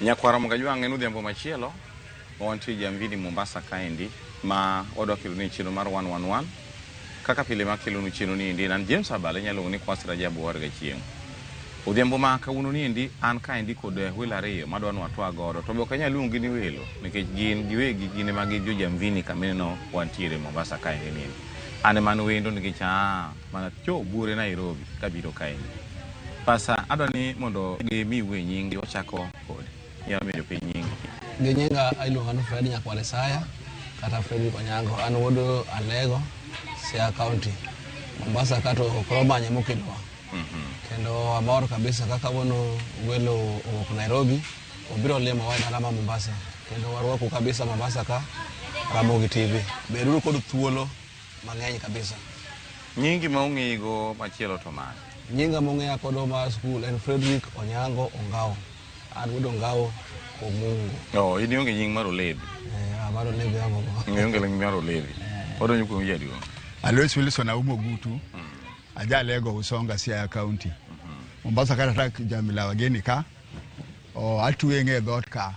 Nyakwara Mungajwang' en odhiambo machielo wantie Jamvini Mombasa kaendi ma wadwa kelo ni chino mar 111 kaka pile makelo ni chino ni ndi nan James Abale nyalo ni Kwasi Rajabu warga chieng. Odhiambo ma kawuono ni ndi an kaendi kod welo ariyo madwa ni watwa godo to be ok anyal luongi ni welo nikech gin giwegi gin ma gin jo Jamvini kameno wantiere Mombasa kaendi ni. Ane man wendo nikech mana cho bure Nairobi kabiro kaendi. Pasa adwa ni mondo gimi we nyingi wachako kod nyalo medo piny nyingi. Nyinga iluonga ni Fred Nyakware Saya kata Fred Konyango an wuod Alego Siaya County Mombasa kato okromanye mokidwa. Kendo amor kabisa kaka wono welo owuok Nairobi obiro limo wa dala ma Mombasa kendo warwako kabisa Mombasa ka Ramogi TV beruru kod thuolo mang'eny kabisa. Nyingi ma ong'igo machielo to mane? Nyinga mong'eya kodo mar school en Frederick Onyango Ongao. An wuod Ongao Omungu. Ini onge nying mar Olevi. Mar Olevi yango. Onge nying mar Olevi. Odonyo kuom jaduong'. Alois Wilson Aumo Gutu. Aja Alego Usonga Siaya County. Mombasa kata tak jamila wageni ka. Atuwe nge dhot ka.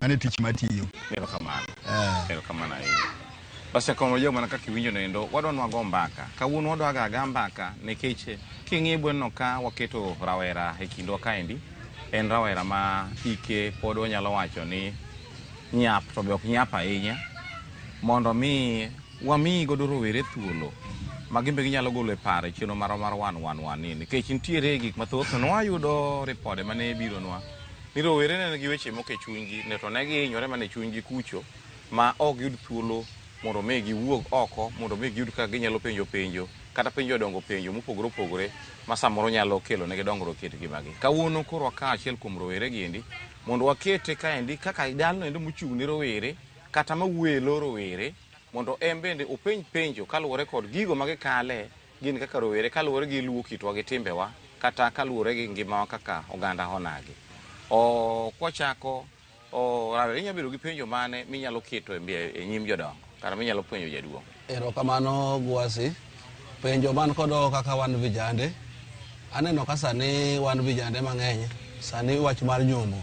Mane tich matiyo. Ero kamano. Ero kamano ahinya. Basi kono jo mana kaka iwinjo nendo wadwa nwago mbaka. Kawuono wadwa ga mbaka nikech king'i bweno ka waketo rawera e kindwa kaendi. En rawera ma ike pod wanyalo wacho ni nyap to be ok nyap ahinya mondo mi wami godo rowere thuolo ma gimbe ginyalo golo e pare chino mar 111 ni nikech nitiere gik mathoth no wayudo ripode mane bironwa ni rowere ne gi weche moke chunygi ne to ne gihinyore mane chunygi kucho ma ok yud thuolo mondo mi giwuog oko mondo mi giyud ka ginyalo penjo kata penjo dongo penjo mopogore ma samoro nyalo kelo ne gidongruok e ngimagi. Kawuono koro ka achiel kuom rowere giendi mondo wakete kaendi kaka idalno endo mochung' ne rowere kata mawelo rowere mondo en bende openj penjo kaluwore kod gigo magikale gin kaka rowere kaluwore gi luwo kitwa gi timbewa kata kaluwore gi ngimawa kaka oganda honagi. Kwachako rawere inyalo bedo gi penjo mane minyalo keto e nyim jodongo kata minyalo penjo jaduong'. Erokamano Gwasi. Penjo man kodo kaka wan vijande aneno ka sani wan vijande mang'eny sani wach mar nyombo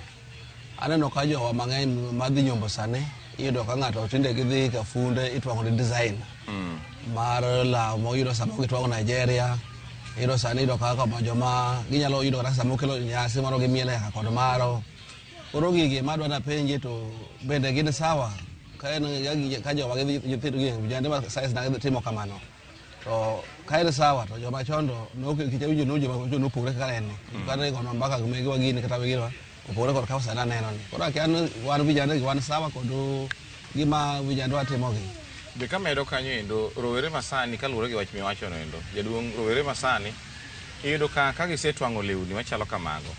aneno ka jowa mang'eny madhi nyombo sani iyudo ka ng'ato tinde gidhi ka funde itwang'o ni design mar law moyudo sama gitwang'o Nigeria iyudo sani iyudo ka joma ginyalo yudo kata sama okelo nyasi moro gi miele kod maro koro gigi madwa na penje to bende gin sawa ka jowa vijande ma size na timo kamano to kaile sawa to joma chondo no kichawinjo no joma chondo pure kaka en kata kono mbaka gumegi wagini kata wegirwa opore kod kausa na neno ni koro kian wan vijande wan sawa kod gima vijande watimogi be kamedo kanyo endo rowere masani kaluwore gi wach miwacho no endo jaduong' rowere masani iyudo ka gisetwang'o lewni machalo kamago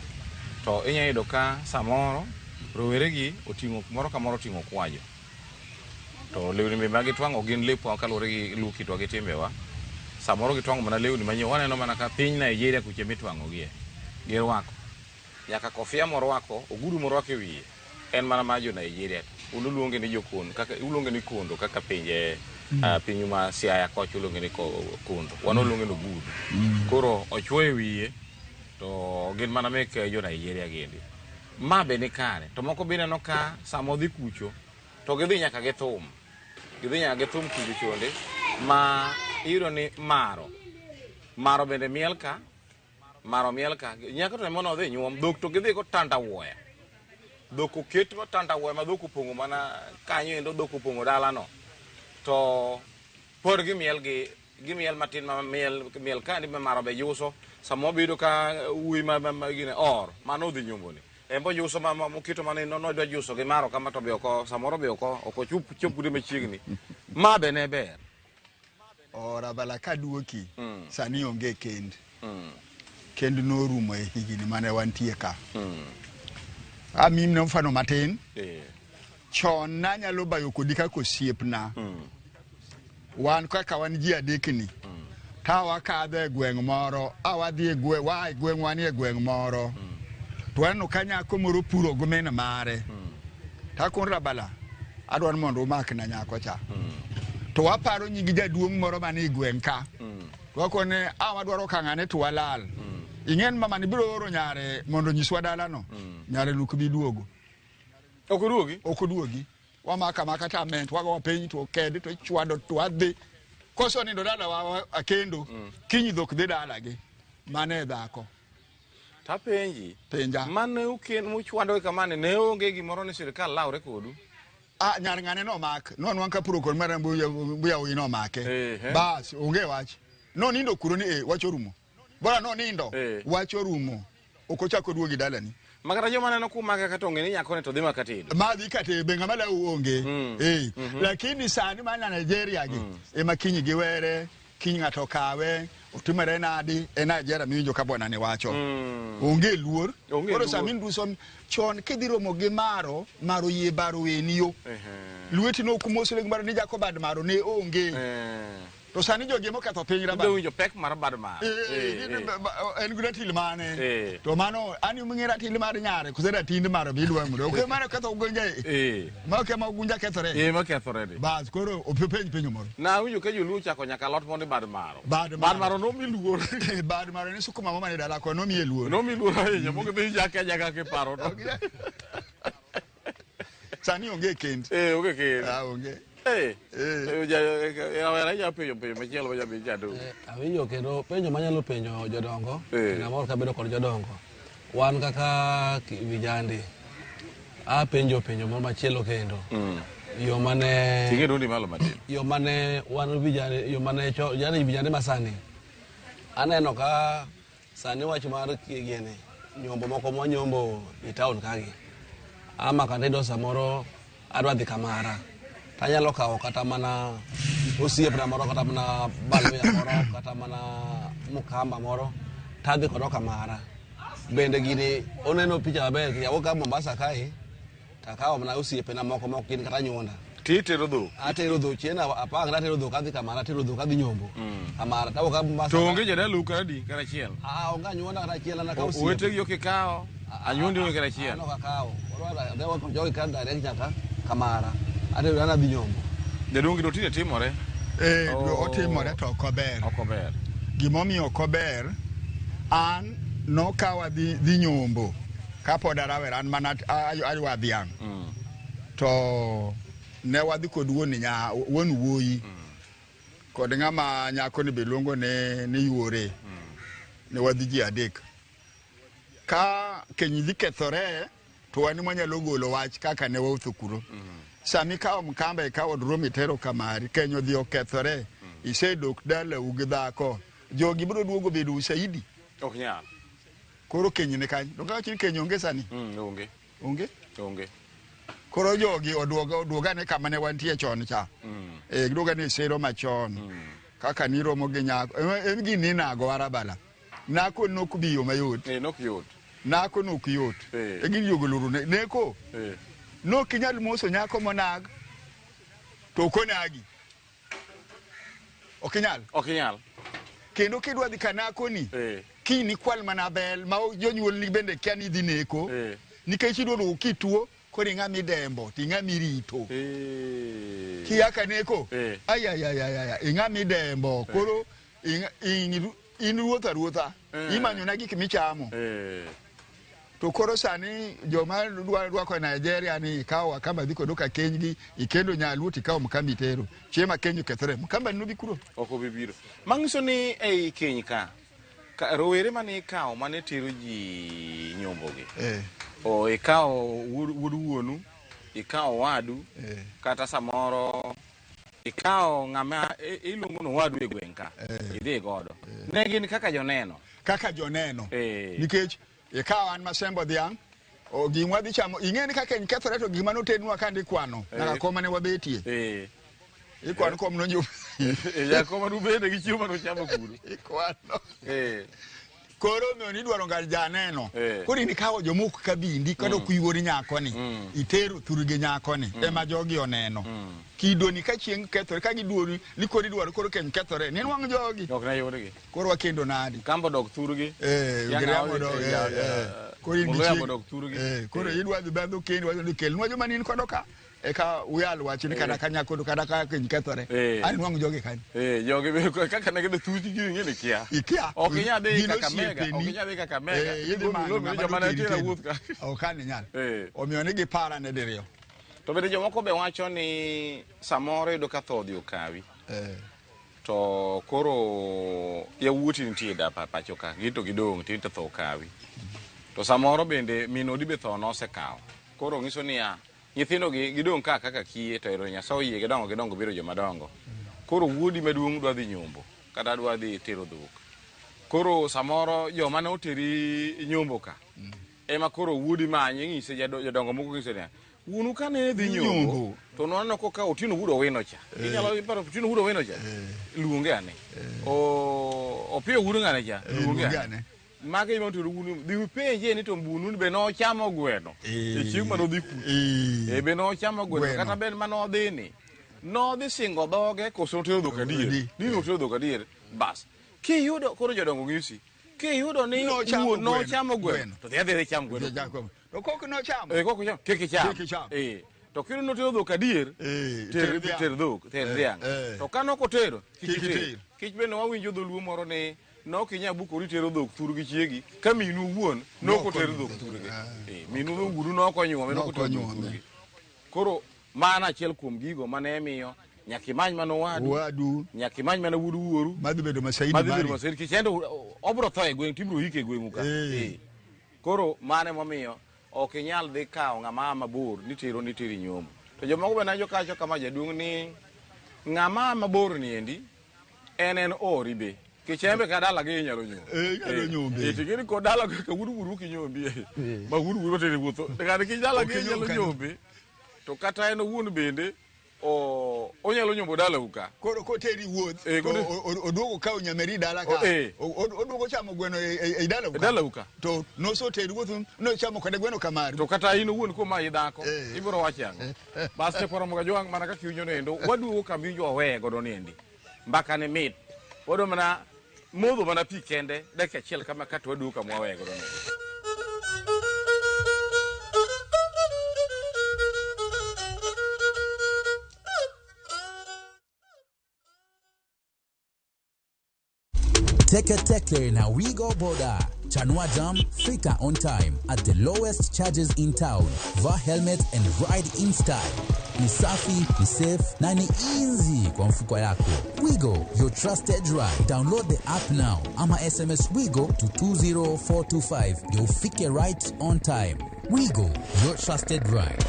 to inya yudo ka samoro rowere gi oting'o moro ka moro oting'o kwajo to lewni be magitwang'o gin lepo kaluwore gi luwo kitwa gi timbewa samoro gitwang'o mana lewni manyo waneno mana ka piny Nigeria kuche mitwang'o gie girwako nyaka kofia morwako ogudu morwako e wiye en mana ma jo Nigeria uluonge ni jokon kaka uluonge ni kondo kaka pinje pinyu ma Siaya koch uluonge ni kondo wan uluonge ni ogudu koro ochwoyo wiye to gin mana mek jo Nigeria giendi ma be ni kare to moko be neno ka samo dhi kucho to gidhi nyaka githum kucho chonde ma iyudo ni maro bende mielka nyaka to mono dhi nyuom dhok to gidhi ko tandawuoya dhok oket ma tandawuoya ma dhok opong'o mana kanyo endo dhok opong'o dalano to por gimiel matin ma miel kandi ma maro be yuso samo bedo ka uwi ma gine mano dhi nyumboni embo yuso ma mokito mane no dwa yuso gi maro kama to be oko samoro be oko chopude machiegni ma be ne ber Rabala kaduoki sani onge kend norumo e higini mane wantie ka amim mfano matin chon nanyalo bayo kodi kaka osiepna wan kaka wan ji adekni ka wakadhe gweng' moro awadhi gweng' wan e gweng' moro to anno kanyako moro puro gomena mare ta kon Rabala adwan mondo umak na nyako cha to waparo nyigi jaduong' moro mane gweng' ka to wakone wadwaro kang'ane to walal ingen mama ni biro oro nyare mondo nyiswa dala no nyare nuk bi duogo okuduogi wamaka makatament wago piny to kedi to chwado to adhi koso ni dala wa akendo kinyi dhok dhi dala gi mane dhako penja mane uken muchwado kamane ne onge gimoro ni sirkal lawre kodu nyar ngane no mak non wan ka puro kon mara buya wino make bas onge wach no nindo kuro ni wacho rumo bora no nindo wacho rumo okochako duogi dala ni magara joma neno kumaka katonge ni nyako ne to dhi makatedo madhi katebe ngama la uonge lakini sani mana Nigeria gi makinyi giwere kinyi ngato kawe utimere nadi Nigeria miwinjo ka bwana ne wacho onge luor koro sami nduso chon kidhiromo gi maro yie baro weniyo lueti no kumosele maro ni jako bad maro ne onge to sani jogi moketho piny raba ndo winjo pek mar bad maro en guna tilmane to mano ani mungira tilmane nyare kusera tindi maro bidwa mudo ko mano ketho gonje ma ke ma gunja kethore ma kethore de bas koro penyo moro na winjo ka jolu chako nyaka lot mondo bad maro no miluor bad maro ni sukuma mama ni dala ko no mi eluor ahinya monge be jaka ke paro to sani onge kend onge kend onge awinjo kendo penjo manyalo penjo jodongo namor kabedo kod jodongo wan kaka vijande penjo moro machielo kendo yo mane wan vijande yo mane vijande masani aneno ka sani wach mar kiegene nyombo moko mwanyombo e town kagi ama kandido samoro adwa dhi kamara tanyalo kawo kata mana osiepna moro kata mana balwe moro kata mana mukamba moro tadhi kodo kamara bende gini oneno picha maber yawo ka Mombasa kae takawo mana osiepna moko kin kata nyonda titero dho chiena apang na tero dho kadhi kamara tero dho kadhi nyombo kamara tawo ka Mombasa to onge jadalu kadi karachiel onga nyonda karachiel na ka osiep owete gi okikawo anyundi onge karachiel no kakawo ora dewa ko jogi kan direct nyaka kamara ade rana dhi nyombo jadongi do tine timore otimore to okober gimomiyo okober an no kawa dhi nyombo kapod arawer an mana aywa dhiang to ne wadhi kod wuon wuoyi kod ng'ama nyako ni beluongo ne yuore ne wadhi ji adek ka kenyi dhi kethore to wani mwanyalo golo wach kaka ne wawuotho kuro sami kawo mkamba ikawo dromi tero kamari kenyo dhi okethore isedok dala ugi dhako jogi biro duogo bedo usaidi ok nyal koro kenyi ne kanyo donga wachini kenyo onge sani onge koro jogi oduoga ne kama ne wantie chon cha giduoga ne sero machon kaka niromo gi nyako gini nago arabala nako nokbiyo mayot nako nokyot gini jogoluru neko no kinyal moso nyako monag to konagi okinyal kendo kidwa dhi kanako ni kini kwal manabel ma jonyuol ni bende kiani dhi neko nikech idwaro kituo kori ng'ami dembo ti ng'ami rito kiyaka neko ing'ami dembo koro in ruotha imanyo na gik michamo to koro sani joma dwa ko Nigeria ni kawo kama dhiko doka kenygi ikendo nyaluti kawo mkambi tero chema kenyo kethre mkamba nubi kuro oko bibiro mangso ni ei keny ka rowere mane kawo mane tero ji nyombogi o ikawo wuod wuonu ikawo wadu kata samoro ikawo ng'ama iluongo no wadu e gwenka idhi godo ne gin kaka joneno nikech ikawa an masembo dhiang o gimwa dhi chamo ing'eni kaka en kethore to gima notednwa kandi kwano naka koma ne wabetie ikwano kom nonyo yakoma nubede gi chiemo no chamo kuru ikwano koro mi dwaro ngal janeno koro ni kawo jomok kabindi kado kuyuori nyako ni itero thuruge nyako ni ema jogi oneno kidoni ka chieng kethore ka giduori likori dwaro koro ken kethore ni wang jogi ok na yodgi koro wakendo nadi kambo dog thuruge gramo dog koro indi dog thuruge koro idwa dhi bando kendo wadhi kel nwa joma nin kodoka eka uyal wachini kada kanya kodo kada ka kethore an nwang joge kan joge be kaka ne gede tuti gi ngene kia okinya de Kakamega yido lo joma na tira wuth ka okan nyal omiyo ni gi para ne diriyo to bende jomoko be wacho ni samoro yudo ka thodhi okawi to koro yawuoti nitie da pacho ka gito gidong to tho okawi to samoro bende minodi be tho no osekawo koro ngiso niya nyithindo gidong kaka kiye to ero Nyasaye yie gidongo biro joma dongo koro wuodi maduong' dwa dhi nyombo kata dwa dhi tero dhok koro samoro joma ne oteri nyombo ka ema koro wuodi manye ng'ise jodongo moko ng'ise niya unu kane dhi nyombo to nono koka Otieno wudo wino cha inyalo paro Otieno wudo wino cha luonge ane Opiyo wudo ng'ane cha luonge ane mage ima to wunu dhi penje ni to mbunu be no chamo gweno chieng' mano dhi ku be no chamo gweno kata ben mano dhi ni no dhi singo dhoge koso tero dhok adier ni no tero dhok adier bas kiyudo koro jodongo ng'isi kiyudo ni no chamo gweno to dhi cham gweno to kok no chamo kok cham kik cham to kiro no tero dhok adier ter dhok ter dhiang to kano kotero kich be no wawinjo dholuo moro ni no kinya bukori tero dhok thurgi chiegi ka minu wuon no ko tero dhok thurgi minu no wudu no konyuome no ko tero dhok thurgi koro mana achiel kuom gigo mane miyo nyakimany mano wadu nyakimany mano wudu wuoru madhi bedo masaidi kichendo obro tho e gweng tibro hike gweng'u ka koro mane momiyo ok inyal dhi kawo ng'ama mabor niteri nyombo to jomoko be najo kacho kama jaduong' ni ng'ama mabor ni endi en ori be kichembe ka dala gi nyalo nyombe tigini ko dala ka wudu ki nyombe ma wudu teri wuotho daga ki dala gi nyalo nyombe to kata en wuon bende onyalo nyombo dala uka koro ko teri wuoth oduogo ka nyameri dala ka oduogo chamo gweno e dala uka to no so teri wuoth no chamo kada gweno kamari to kata ino wuon ko ma idhako ibro wachango bas te poro mga jwang mana ka kiunyo nendo waduogo kambi jo we godo nendi mbaka ne mit wodo mana modho mana pi kende dakika achiel kama kata waduogo kama wawe godo nendi Teke na Wigo Boda. Chanua Jam, fika on time at the lowest charges in town. Va helmet and ride in style. Ni safi, ni safe, na ni easy kwa mfuko yako. Wigo, your trusted ride. Download the app now. Ama SMS Wigo to 20425. You'll fike right on time. Wigo, your trusted ride.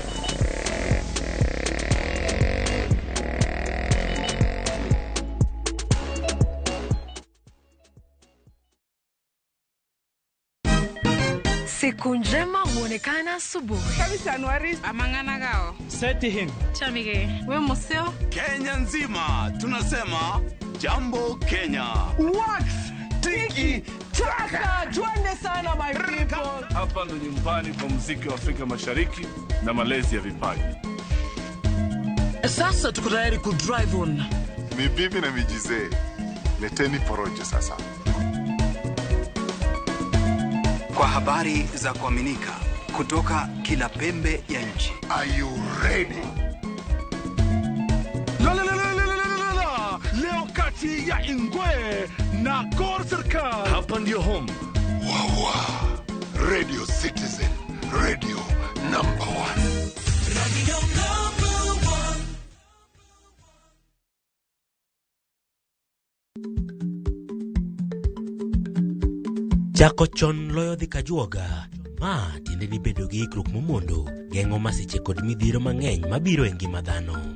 Siku njema huonekana asubuhi. Kabisa Januari amangana gao. Seti him. Chamige. We museo. Kenya nzima tunasema jambo Kenya. What? Tiki taka. Twende sana my people. Hapa ndo nyumbani kwa muziki wa Afrika Mashariki na malezi ya vipaji. Sasa tuko tayari ku drive on. Mibibi na mijize. Leteni porojo sasa. Kwa habari za kuaminika kutoka kila pembe ya nchi. Are you ready? Leo kati ya Ingwe na Gor Serikali. Hapa ndio home. Wawa. Radio Citizen. Radio number 1. Radio number 1. Chako chon loyo dhi kajuoga. Ma tiende ni bedo gi ikruok momondo. Geng'o masiche kod midhiro mang'eny mabiro e ngima dhano.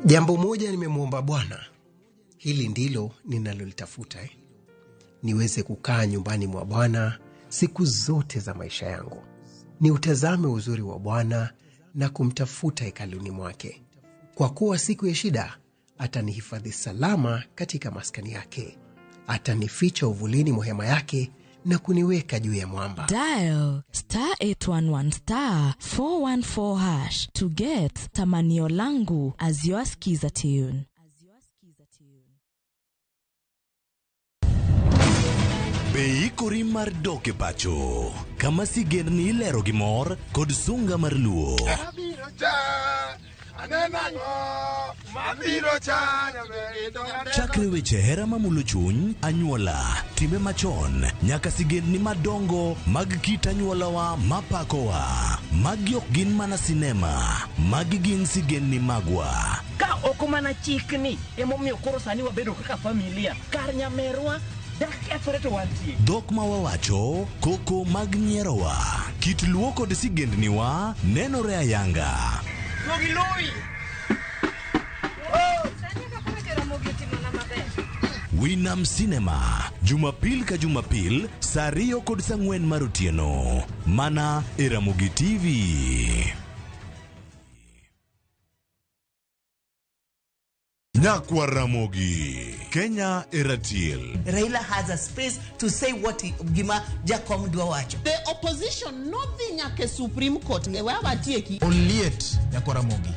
Jambo moja nimemwomba Bwana, hili ndilo ninalolitafuta, niweze kukaa nyumbani mwa Bwana siku zote za maisha yangu, ni utazame uzuri wa Bwana na kumtafuta hekaluni mwake. Kwa kuwa siku ya shida atanihifadhi salama katika maskani yake, atanificha uvulini mwa hema yake na kuniweka juu ya mwamba. Dial *811 414# to get Tamanio Langu as your skiza tune. Be ikori mar dok e pacho, kama sigendni ilero gi mor kod sunga mar luo. Chakre weche hera mamulo chuny, anyuola, timbe machon, nyaka sigendni madongo mag kit anyuolawa mapakowa. Magi ok gin mana sinema, magi gin sigendni magwa. Ka ok mana chikni, emomiyo koro sani wabedo kaka familia, kar nyamerwa dhok ma wawacho, koko mag nyierowa, kit luo kod sigendniwa nenore ayanga. Winam Cinema, Jumapil ka Jumapil, saa 2 kod saa 4 mar otieno, mana e Ramogi TV. Nyakwa Ramogi, Kenya Eratiel. Raila has a space to say what Gima Jakom Dwawacho. The opposition, nothing nyake Supreme Court. Ngewa watieki. Onliet, Nyakwa Ramogi.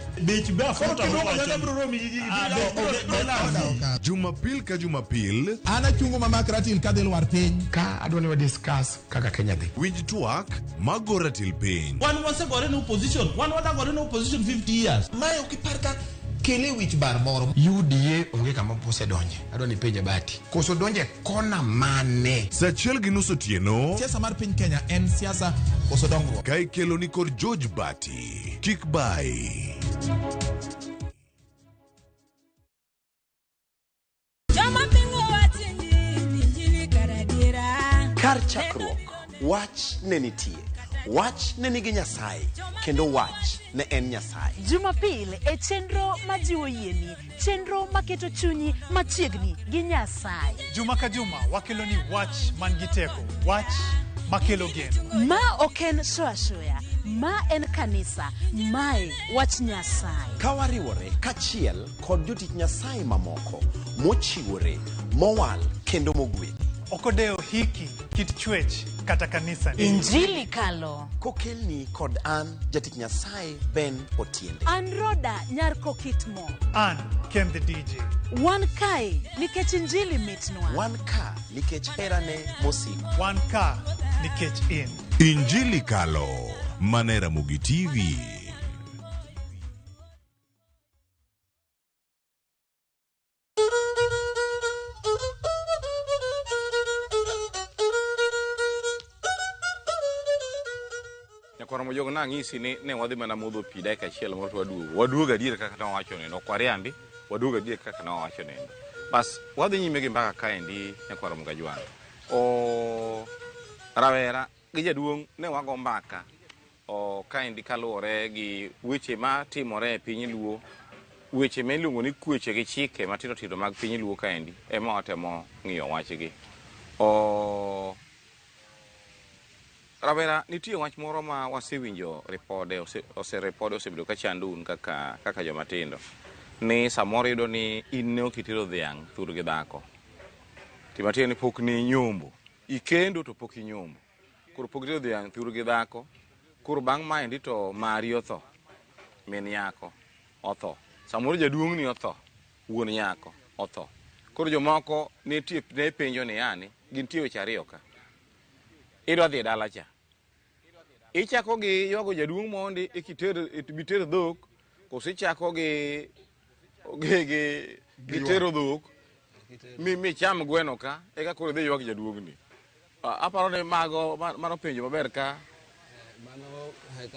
Jumapil ka Jumapil. Ana chungo mama Ratil kadel war piny. Ka adwani wa discuss kaka Kenya dhi. Winj twak magora til piny. One was gore no opposition. One was gore no opposition 50 years. Mayo kiparka kele wich bar moro. UDA onge kama pose donje. Adwani penja bati. Koso donje kona mane. Sachiel gi nus otieno. Siasa mar piny Kenya en siasa koso dongruok. Kai kelo ni kod George Bati. Kik bai. Kar chakruok, wach ne nitie. Wach ne nigi Nyasaye, kendo wach ne en Nyasaye. Jumapil e chenro majiwo yieni, chenro maketo chunyi machiegni gi Nyasaye. Juma ka juma wakelo ni wach man gi teko, wach makelo geno. Ma oken shoya, ma en kanisa, mae wach Nyasaye. Kawariwore kachiel kod jotich Nyasaye mamoko, mochiwore, mowal kendo mogwedhi. Okodeo hiki kit chwech kata kanisa ni. Injili kalo. Kokelni kod an jatich Nyasaye Ben Otiende. An Roda nyar kokitmo. An Ken the DJ. Wan kai nikech injili mitnwa. Wan ka nikech herane mosiko. Wan ka nikech in. Injili kalo, mana Ramogi TV. Nyakwa mojogo na ng'isi ni ne wadhi mana modho pi dakika achiel moro to waduogo adier kaka ne wawacho neno, ok wariambi, waduogo adier kaka ne wawacho neno. Bas wadhi nyime gi mbaka kaendi Nyakwa Ramogi Jwang. Rawera gi jaduong' ne wago mbaka kaendi kaluwore gi weche ma timore e piny luo, weche ma iluongo ni kweche gi chike matindo tindo mag piny luo kaendi ema watemo ng'iyo wachgi. Rawera, nitie wach moro ma wasewinjo ripode osebedo ka chandun kaka joma tindo. Ni samoro yudo ni in ne okitero dhiang' thur gi dhako. Timatiyo ni pok ni nyombo. Ikendo to pok inyombo. Koro pok itero dhiang' thur gi dhako. Koro bang' maendi to mari otho. Min nyako otho. Samoro jaduong' ni otho. Wuon nyako otho. Koro jomoko ne penjo ni yani gintie weche ariyo ka. Idwa dhi dala cha. Ichako gi ywago jaduong' mondi biter dhok, koso ichako gi tero dhok mi cham gweno ka eka koro dhi ywag jaduong'ni. Aparo ni mano penjo maber ka.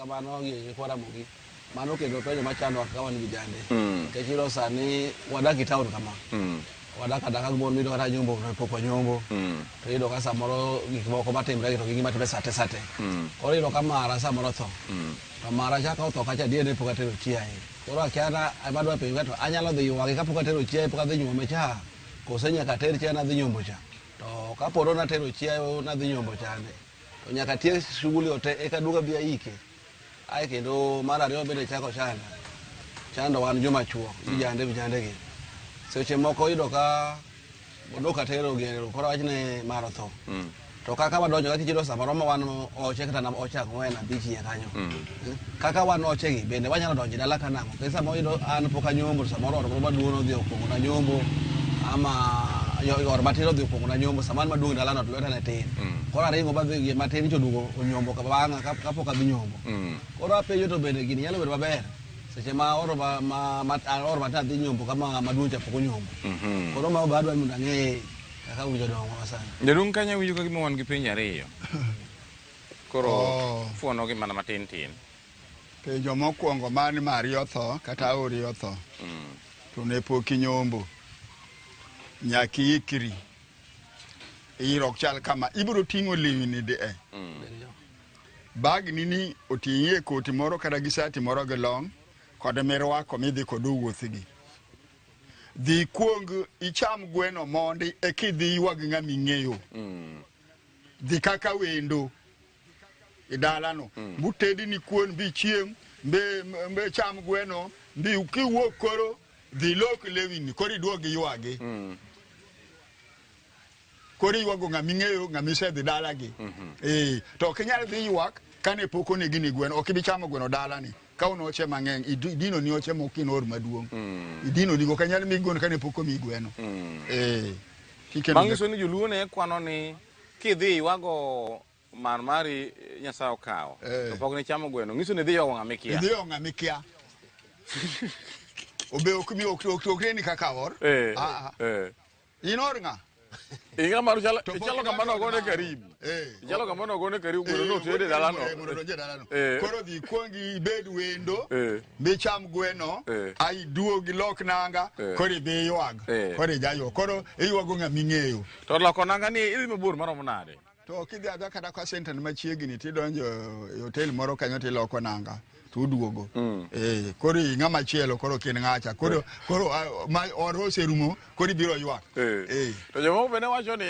Mano gi Nyakwa Ramogi. Mano kendo penjo machando ka wan vijande. Kechiro sani wadak e town kama. Wadak adaka gimoro mido kata nyombo pok wanyombo. To iyudo ka samoro gik moko matimre to gik matimre sate. Koro iyudo ka mara samoro tho. To mara chaka otho kacha diene pok atero chiaye. Koro akiana amadwa penjo to anyalo dhi ywage ka pok atero chiaye pok adhi nyuome cha. Kose nyaka ter chiaye nadhi nyombo cha. To ka poro natero chiaye nadhi nyombo chande. To nyaka tiek shughuli ote eka duoga bia ike. Ai kendo mar ariyo bende chako chando wan joma chuo vijande gi. Seche moko yudo ka bodoka tero gero koro wachne mar otho. To kaka wadonjo kaka chido samoro ma wan oche kata nam ocha ng'wena bichi ya kanyo. Kaka wan oche gi bende wanyalo donjo dala kanamo. Kesa mo yudo an pok anyombo samoro oro maduono dhi okongo na nyombo ama yor matin odhi poko na nyombo saman maduong' dalano to lweta ne tin. Koro aringo badhi matin cho dugo onyombo ka bang'a kapok adhi nyombo. Koro apenjo to bende gini nyalo bedo maber. Seche ma oro matin adhi nyombo kama maduong' cha pok onyombo. Koro ma badwa mondo ang'e kaka winjo dongo sana. Jaduong' kanya winjo ka gima wan gi penjo ariyo. Koro fuono gi mana matin tin. Penjo mokwongo mani mari otho kata ori otho. To ne pok inyombo. Nyaki ikri. Irok chal kama ibiro ting'o lewni de bag nini oting'e koti moro kata gi sati moro gi long kod mirwako midhi kod wuothgi. Dhi kuong icham gweno mondi e kidhi ywag ng'ama ing'eyo. Dhi kaka wendo idalano. Butedi ni kuon bi chieng mbe cham gweno bi kiwuok koro dhi lok lewni koro iduogi ywagi. Kori ywago ng'ama ing'eyo ng'ama isedhi dalagi. To ok inyal dhi ywak kane pok onegi ni gweno. Ok ibi chamo gweno dalani. Ka unoche mang'eny idino ni oche mokinor maduong'. Idino ni ok anyal mi gweno kane pok omi gweno. Mangiso ni joluo ne kwano ni kidhi ywago mari Nyasaye okawo to pok ne chamo gweno. Ngiso ni dhi ywago ng'ama ikia. Idhi ywago ng'ama ikia. Obe ok ni kaka or. Inor ng'a? Inga maru chalo kama nogone karibu. Chalo kama nogone karibu gweno no tede dalano. Koro dhi kuongi ibed wendo, be cham gweno, ai duogi lok nanga, koro ibi ywag. Koro ijayo. Koro iywago ng'ama ing'eyo. To loko nanga ni idhi mabor maromo nade? To kidhi adha kata kwa center machiegni tidonjo e hotel moro kanyo tiloko nanga. Tuduogo. Koro ng'ama chielo koro kin ng'acha. Koro oro serumo koro ibiro ywak. To jomoko bende wacho ni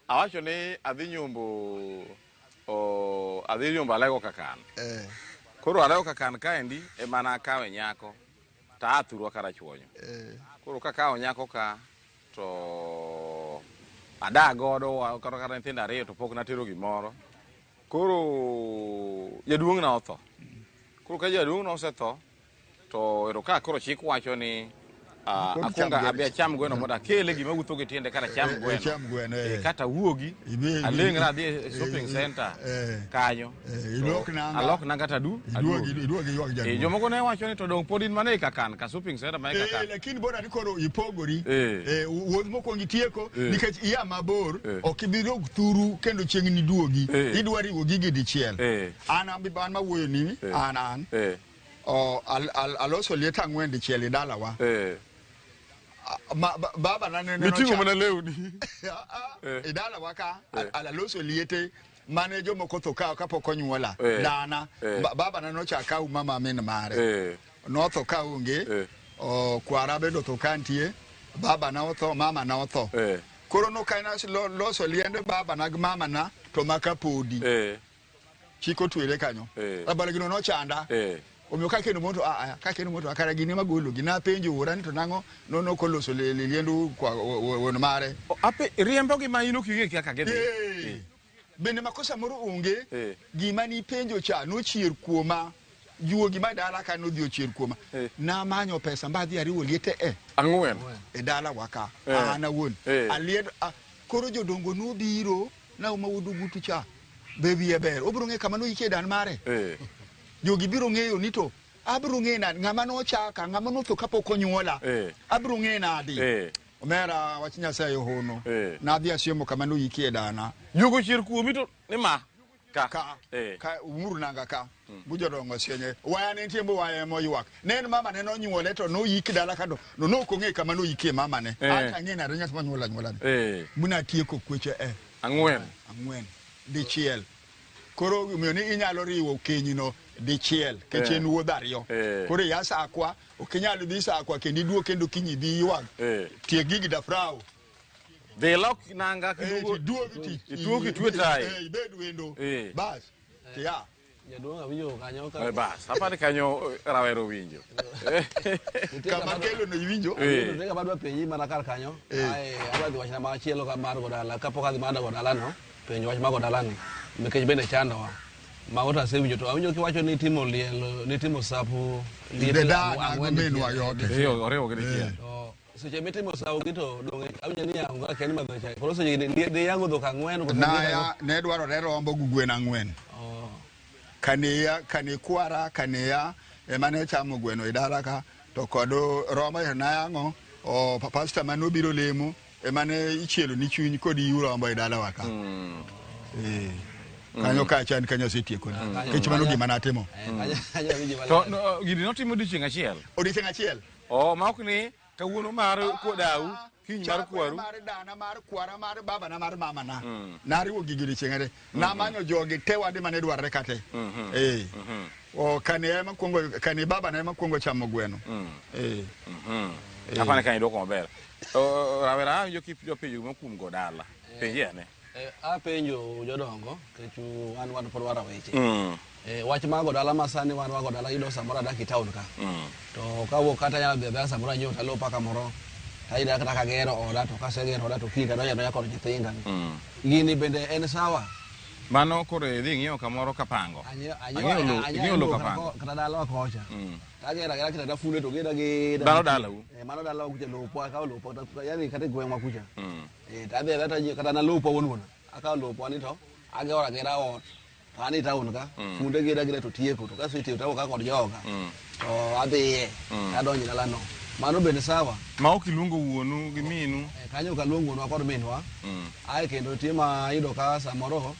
awacho ni adhi nyombo alego kakan. Koro alego kakan kaendi e mana akawe nyako ta athurwa kara chuonyo. Koro kakawo nyako ka to adagodo kata nyithindo ariyo to pok natero gimoro. Koro jaduong' na otho. Koro ka jaduong' no osetho to ero ka koro chik wacho ni akwonga abia cham gweno mondo akele gima wuotho gi tiende kata cham gweno. Kata wuogi aleng'ra adhi shopping center kanyo. Alok na kata iduogi ywag jaduong'. Jomoko ne wacho ni to dong' pod in mana e kakan ka shopping center ma e kakan. Lakini bora ni koro ipogori. Wuoth mokwongo itieko nikech iya mabor ok ibiro thuru kendo chieng' ni duogi. Idwa riwo gigi dichiel. An mawuoyo ni an. Aloso lieta ng'wen dichiel i dalawa. Baba na nene mitingo mana lewni. I dalawa ka aloso liete mane jomoko tho kawo kapok onyuola. Dana. Baba na nocha kawo mama min mare. Notho ka onge. Kwara bedo tho kantie. Baba na otho, mama na otho. Koro no kaina loso liende baba na mama na to maka podi. Chiko twere kanyo. Abala gino no chanda. Omiyo kakeno moto akara gini magolo gina penjo urani to nango no koloso liendu kwa wono mare. Ape riembo gi maino kiye kaka gedhi. Bende makosa moro onge gima ni penjo cha no chier kuoma juogi ma dala ka no dio chier kuoma na manyo pesa mbadhi ariwo liete ang'wen e dala waka ana won alied koro jodongo no biro na umawudu gutu cha bebi eber obro nge kama no ike dan mare. Jogi biro ng'eyo ni to abiro ng'ena ng'ama no chaka ng'ama no tho kapok onyuola abiro ng'ena adi. Omera wach Nyasaye hono na dhi asiemo kama no ikie dana yugo chier kuomi to ni ma ka umuru nanga ka bujodongo sienye waya ne tiembo waya mo ywak nen mama ne no nyuole to no yiki dala kado no kong'e kama no ikie mama ne ata ng'ena renya ma nyuola muna tieko kweche ang'wen dichiel. Koro miyo ni inyalo riwo kenyino dichiel kechen wuodh ariyo. Koro ya sakwa okinyalo dhi sakwa kendo iduo kendo kinyi dhi ywag. Tie gigi da frau. Dhi lok nanga kiduogo ituoki twe tai. Ibed wendo. Bas. Ya. Jaduong' awinjo kanyo ka. Bas, apani kanyo rawero winjo. Kama kelo no iwinjo. Nega badwa penji mana kar kanyo. Ai abadhi wachna machielo ka mar godala kapok adhi mada godala no. Penjo wach magodala ni. Mekech bende chandowa. Maota sewinjo to awinjo kiwacho ni timo liel, ni timo sapu liete ang'wen yote. Oriwo gi dichiel. seche mitimo sawo gito donge awinjo ni yango keni madho chai koro seche de yango dhok ang'wen ne dwarore rombo gi gwen ang'wen. Kane kwara kane ya emane chamo gweno idara ka to kod rombo na yango o pastor manobiro lemo emane ichielo ni chuny kod yu rombo idara waka. Kanyo kachan kanyo setieko kech mano gima natimo. To gidi notimo odiochieng' achiel. Odiochieng' achiel. Ma ok ni kawuono mar kodau kiny mar kwaru. Mar dana mar kwara mar baba na mar mama na. Nariwo gigi odiochieng'are. Namanyo jogi te wade mane dwarre kate. O kane baba na ema kuongo chamo gweno. Apane kan idwoko maber. Rawera jo penjo mokum go dala. Penje ane. Apenjo jodongo kechu wan pod wara weche. Wach mago dala masani wan wago dala yudo samora dak e town ka. To kawo kata nyala bebe samora nyota lo paka moro. Taida kata kagero oda to kasegero oda to kika doya doya kod nyithinga. Gini bende en sawa. Mano kore dhi ng'iyo kamoro kapango. Ang'eyo lo kapango. Kata dala kocha. Tagera kita da fule to geda ge. Dala u. Mano dala kuja lo po ka lo po yani kata gwengwa kucha. Tabe data kata na lo po won. Aka lo po ni to agora gera ot. Ani town ka. Funde geda to tieko to kaso itiyo to ka kod joga. To adhi adonji dala no. Mano bende sawa. Ma ok iluongo wuonu gi minu. Kanyo ka luongo wuonwa kod minwa. Ai kendo tima yudo ka samoro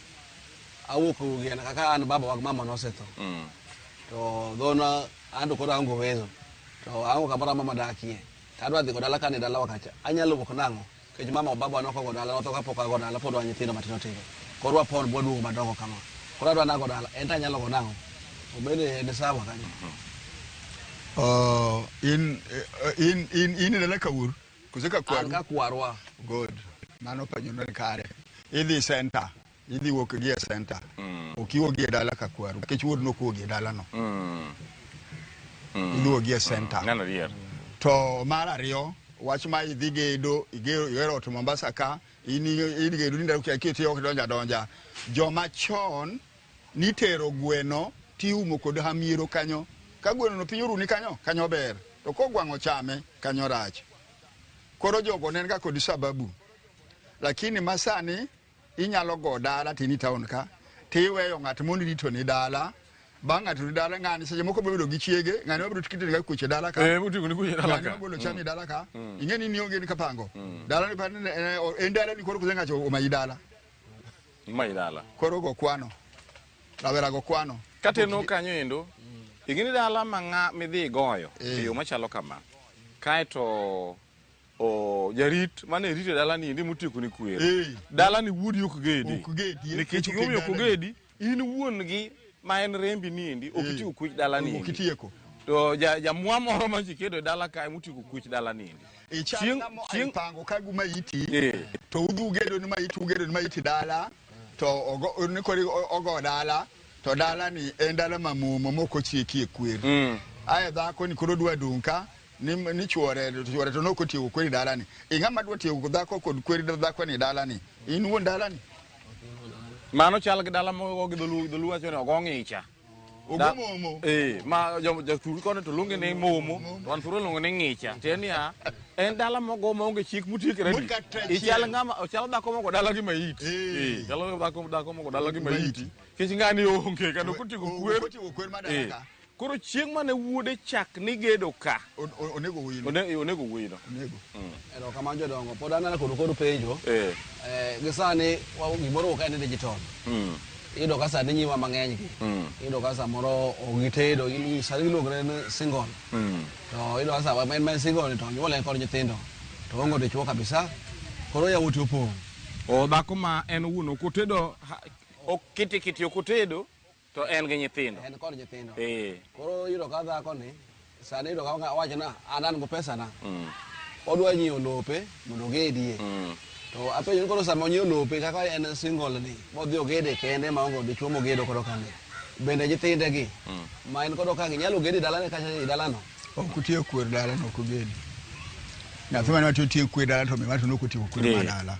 awuok gena kaka an baba wag mama nosetho. To dona ando kod ango wezo. To ango kabara mama dakie. Tadwa dhi godala kane dala wakacha. Anyalo wuok nango. Kech mama baba noko godala no to kapok godala pod anyithindo matino tindo. Korwa pon boduogo madongo kama. Koro adwa nago dala enta nyalo go nango. Obede ne sawa kanyo. In dala kawur kuseka kwaru ka kwarwa good mano panyo ne kare idhi center idhi wuok gi center okiwo gi dala ka kwaru kech wuod no ko gi dala no idhi wuok gi center ngano rier to mar ariyo wach ma idhi gedo igero to Mombasa ka idhi gedo ndalo kiti ok donja joma chon nitero gweno tiumo kod hamiero kanyo. Ka gweno no pinyoru ni kanyo ber to kogwango chame kanyo rach. Koro jogo nen ga kod sababu. Lakini masani inyalo go dala tini town ka tiweyo ng'at mondo rito ni dala banga tu dala ng'ani seche moko bedo gi chiege ng'ani obiro tikite ga kuche dala ka mutigo ni kuche dala ka bolo chami dala ka ingeni ni onge ni kapango dala ni pan endala ni koro kuzenga cho mai dala koro go kwano rawera go kwano kateno kanyo endo igini dala manga midhi goyo yo machalo kama kaeto jarit mane rite dala ni ndi mutiku ni kwer dala ni wudi ok gedi nikech gomi ok gedi in wuon gi ma en rembi ni ndi okitiku kuch dala ni okitieko to jamwa moro ma chikedo dala ka mutiku kuch dala ni ndi chieng pango ka guma iti to udu gedo ni ma iti dala to ogo ni kori ogo dala to dala ni endala mamumo moko chieki e kwer aya dhako ni koro dwa dunka ni chuore to noko tiyo kweri dala ni ingama dwa tiyo dhako kod kweri dhako ni dala ni in wuon dala ni mano chal gi dala mo gi dolu wacho ni ogo ng'icha ogomomo ma jathur kono to luonge ni momo wan furo luonge ni ng'icha tenia en dala mogo maonge chik mutikre ni ichal ngama chal dhako mogo dala gi maiti chal dhako mogo dala gi maiti kech ng'ani onge kendo kutigo kwer madala koro chieng' mane wuode chak ni gedo ka onego wuino ero kama jodongo pod anana kod penjo gisani gimoro ok en digital ido ka sani nyiwa mang'eny gi ido ka samoro ogitedo sani giluongre ni single to ido ka sama men single to nyuole kod nyithindo to ongo dichuo kabisa koro yawuoti opong' dhako ma en wuon ok otedo kiti ok otedo to en gi nyithindo en kod nyithindo koro yudo ka dhako ni sani yudo ka wacho na an go pesa na odwa nyiewo lope mondo gedie to apenjo koro sama onyiewo lope kaka en single ni modhi ogede kende maonge dichuo mogedo koro kanyo bende nyithinde gi ma en koro kanyo nyalo gedi dalane kacha dalano ok tiyo kwer dala no ok gedi nyathi mane watiyo tiyo kwer dala to memato noko tiyo kwer dala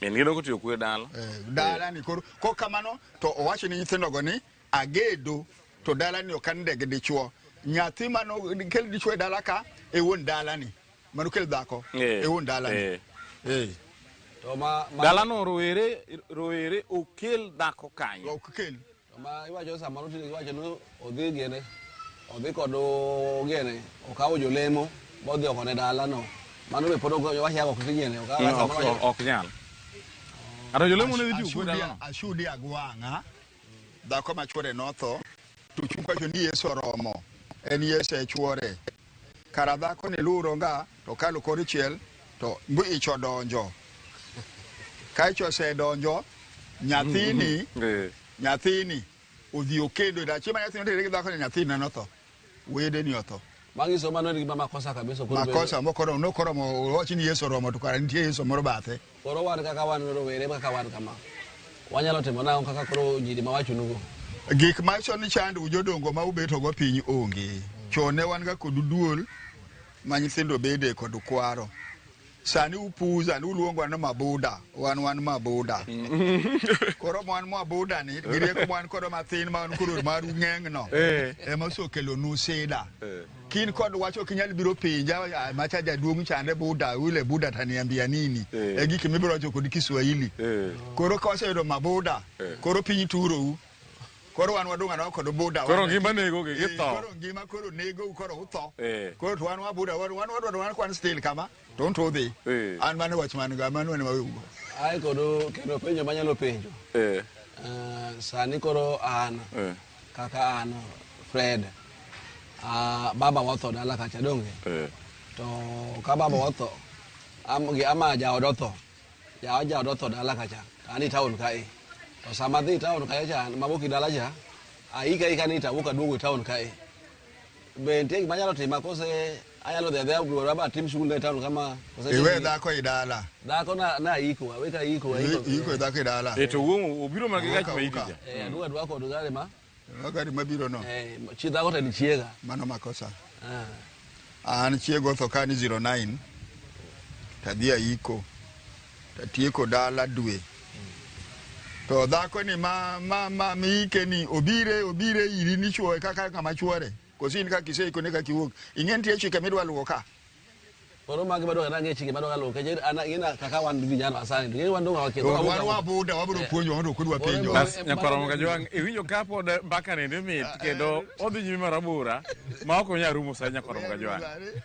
en gido ko tiyo kwer dala dala ni koro ko kamano to owacho ni nyithindo go ni agedo to dala ni okande gi dichuo nyathi mano kel dichuo dala ka e won dala ni mano kel dhako e un dala to ma dala no roere okel dhako kanyo okel ma iwacho samoro tini iwacho no odhi gene odhi kod gene okawo jolemo bodhi oko ne dala no mano be pod wacha ok gene ok nyal aro jolemo ne dhi tiyo dala no ashudi agwanga dhako ma chwore notho to chukwacho ni Yesu oromo en Yesu e chwore kara dhako ni luro nga to kalo kod chiel to mbu icho donjo ka icho se donjo nyathini odhi okendo da chiema nyathini tere dhako ni nyathini notho wede ni otho mangiso mano ni makosa kabisa makosa mokoro no koro mo wachi ni Yesu oromo to kara nitie Yesu moro bathe koro wan kaka wan rowere kaka wan kama wanyalo timo nao kaka koro jidi mawacho nugo gik ma chon chandu jodongo ma ubeto go piny onge chone wan ga kod duol ma nyithindo bede kod kwaro sani upuza ni uluongo na mabuda wan mabuda koro wan mabuda ni girieko wan koro mathin ma wan koro maru ngengno ema sokelo nuseda kin kod wacho kinyal biro pinja macha jaduong chande buda ule buda taniambia nini e gik mibiro wacho kod Kiswahili koro ka waseyudo mabuda koro piny turo koro wan wadonga na kod buda koro ngima nego gi tho koro ngima koro nego koro utho koro to wan wabuda wan kwan still kama don't hold it an mane watchman ga mane wane mawugo ai koro kendo penjo manyalo penjo sani koro an kaka an Fred baba watho dala kacha donge to ka baba watho ama jaodotho jaodotho dala kacha ani town kae to sama dhi town kae cha maboki dala cha aika ni tabuka duogo town kae bente manyalo tima kose ayalo de dhewe raba tim shule town kama iwe dhako idala dhako na iko aweka iko dhako idala to wuo obiro magi gach ma ikija duga dwako dogale ma magari mabiro no chi dhako tani chiega mano makosa an chiego tho kani 09 tadhia iko tatieko dala dwe to dhako ni ma miike ni obire iri ni chuo kaka kama chuore kosin ka kise iko ne ka kiwuok ingen tie chike midwa luwo ka koro magi bado range chike bado luwo ke ana ina kaka wan vijana asani ngi wan donga wake wan wa buda wabro puonjo wando kudwa penjo nyakoro mga jwang iwinjo kapo mbaka nende mit kendo odhi nyime marabura ma ok nya rumo sa nyakoro mga jwang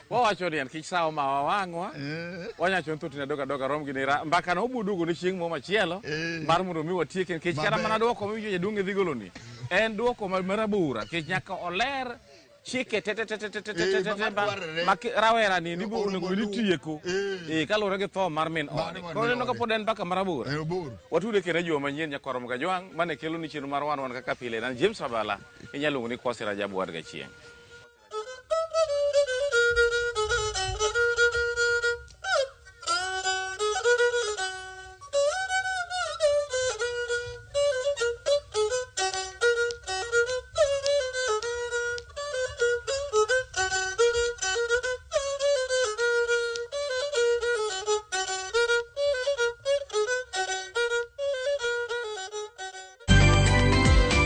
wawacho ni an kich sawo ma wawangwa wanyacho nto tina doga rom gi mbaka no obudugo ni chieng mo machielo mar mondo mi watieke kich kana mana dwoko mi je dunge dhigoloni en dwoko marabura kich nyaka oler chike rawera ni nibo ni tieko kalore gi tho mar min ode koro no ka poden baka marabura watude kene jo manyien nyakoro mga jwang mane kelo ni chiro mar wan kaka pile nan James Abala inyalo ni Kosi Rajabu wadga chieng